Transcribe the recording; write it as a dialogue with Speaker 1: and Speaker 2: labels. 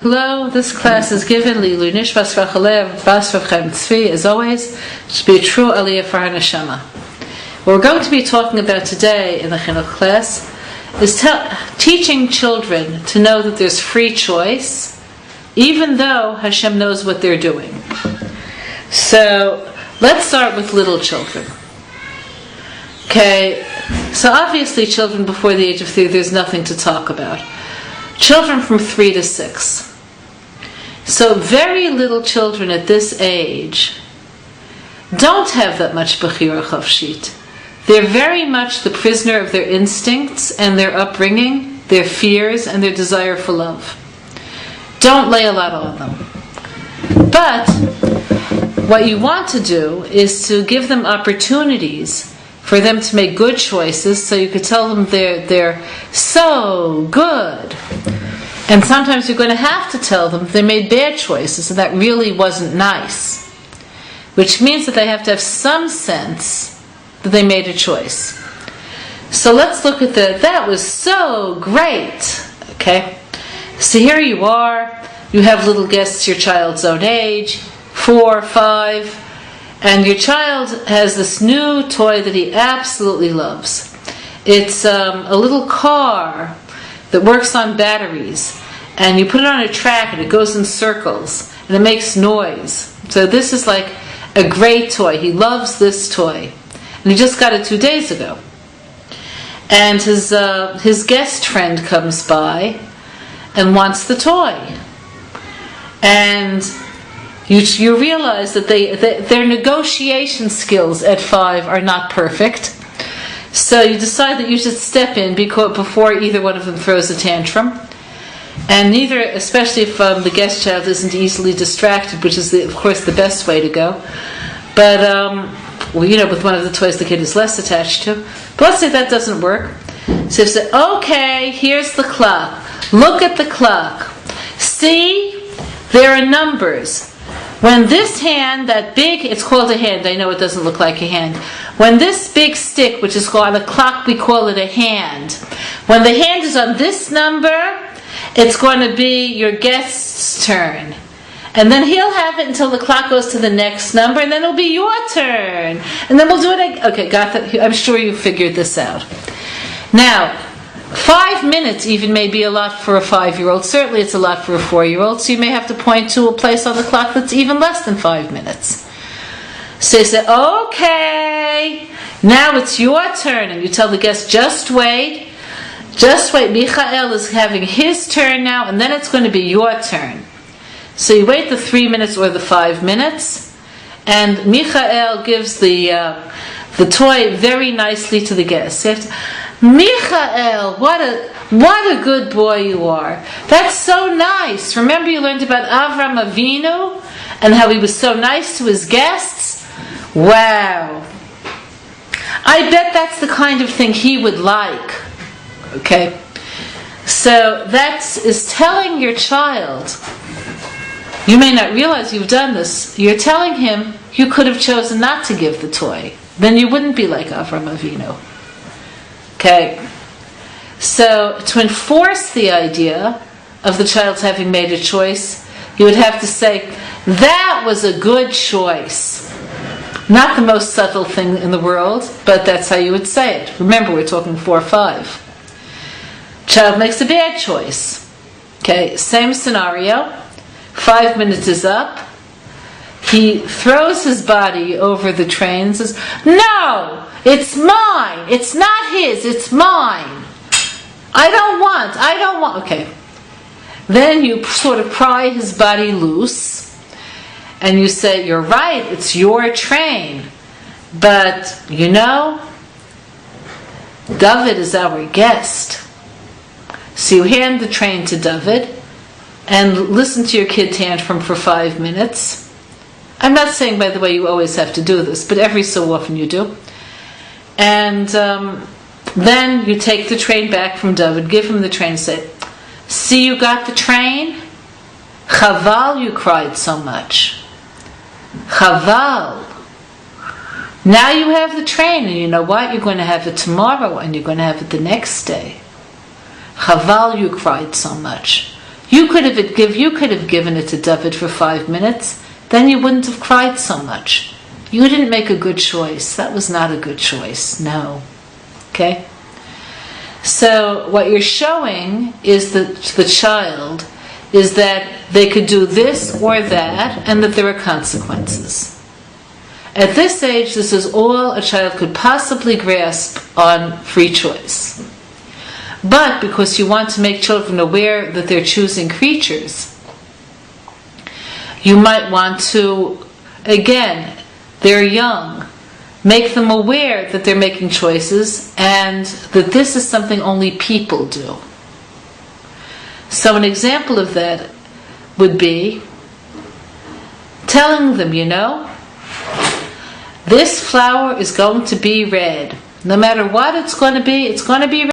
Speaker 1: Hello, this class is given Lilu Nishvas Rachalev Bas Rebbetzin Tzvi, as always, to be a true aliyah for our neshama. What we're going to be talking about today in the chinuch class is teaching children to know that there's free choice, even though Hashem knows what they're doing. So, let's start with little children. Okay, so obviously children before the age of 3, there's nothing to talk about. Children from 3 to 6. So very little children at this age don't have that much bechira chofshit. They're very much the prisoner of their instincts and their upbringing, their fears and their desire for love. Don't lay a lot on them. But what you want to do is to give them opportunities for them to make good choices, so you could tell them they're so good. And sometimes you're going to have to tell them they made bad choices and that really wasn't nice. Which means that they have to have some sense that they made a choice. So let's look at that was so great. Okay? So here you are, you have little guests your child's own age, 4, 5, and your child has this new toy that he absolutely loves. It's a little car that works on batteries, and you put it on a track and it goes in circles and it makes noise. So this is like a great toy. He loves this toy, and he just got it 2 days ago. And his guest friend comes by and wants the toy, and you realize that their negotiation skills at 5 are not perfect. So you decide that you should step in before either one of them throws a tantrum. And neither, especially if the guest child isn't easily distracted, which is, of course, the best way to go. But, with one of the toys the kid is less attached to. But let's say that doesn't work. So you say, okay, here's the clock. Look at the clock. See, there are numbers. When this hand, that big, it's called a hand, I know it doesn't look like a hand. When this big stick, which is called a clock, we call it a hand. When the hand is on this number, it's going to be your guest's turn. And then he'll have it until the clock goes to the next number, and then it'll be your turn. And then we'll do it again. Okay, got that? I'm sure you figured this out. Now, 5 minutes even may be a lot for a 5-year-old. Certainly it's a lot for a 4-year-old. So you may have to point to a place on the clock that's even less than 5 minutes. So you say, okay, now it's your turn. And you tell the guest, just wait. Just wait. Michael is having his turn now, and then it's going to be your turn. So you wait the 3 minutes or the 5 minutes, and Michael gives the toy very nicely to the guest. So you have to, Michael, what a good boy you are. That's so nice. Remember you learned about Avram Avinu and how he was so nice to his guests? Wow. I bet that's the kind of thing he would like. Okay? So that is telling your child, you may not realize you've done this, you're telling him you could have chosen not to give the toy. Then you wouldn't be like Avram Avinu. Okay, so to enforce the idea of the child's having made a choice, you would have to say, that was a good choice. Not the most subtle thing in the world, but that's how you would say it. Remember, we're talking 4 or 5. Child makes a bad choice. Okay, same scenario. 5 minutes is up. He throws his body over the train and says, no! It's mine. It's not his. It's mine. I don't want. Okay. Then you sort of pry his body loose and you say, you're right, it's your train. But, David is our guest. So you hand the train to David and listen to your kid tantrum for 5 minutes. I'm not saying, by the way, you always have to do this, but every so often you do. And then you take the train back from David, give him the train and say, see, you got the train? Chaval, you cried so much. Chaval. Now you have the train, and you know what? You're going to have it tomorrow, and you're going to have it the next day. Chaval, you cried so much. You could have given it to David for 5 minutes, then you wouldn't have cried so much. You didn't make a good choice. That was not a good choice. No. Okay? So what you're showing is that the child is that they could do this or that, and that there are consequences. At this age, this is all a child could possibly grasp on free choice. But because you want to make children aware that they're choosing creatures, you might want to, again, they're young, make them aware that they're making choices and that this is something only people do. So an example of that would be telling them, this flower is going to be red. No matter what it's going to be red.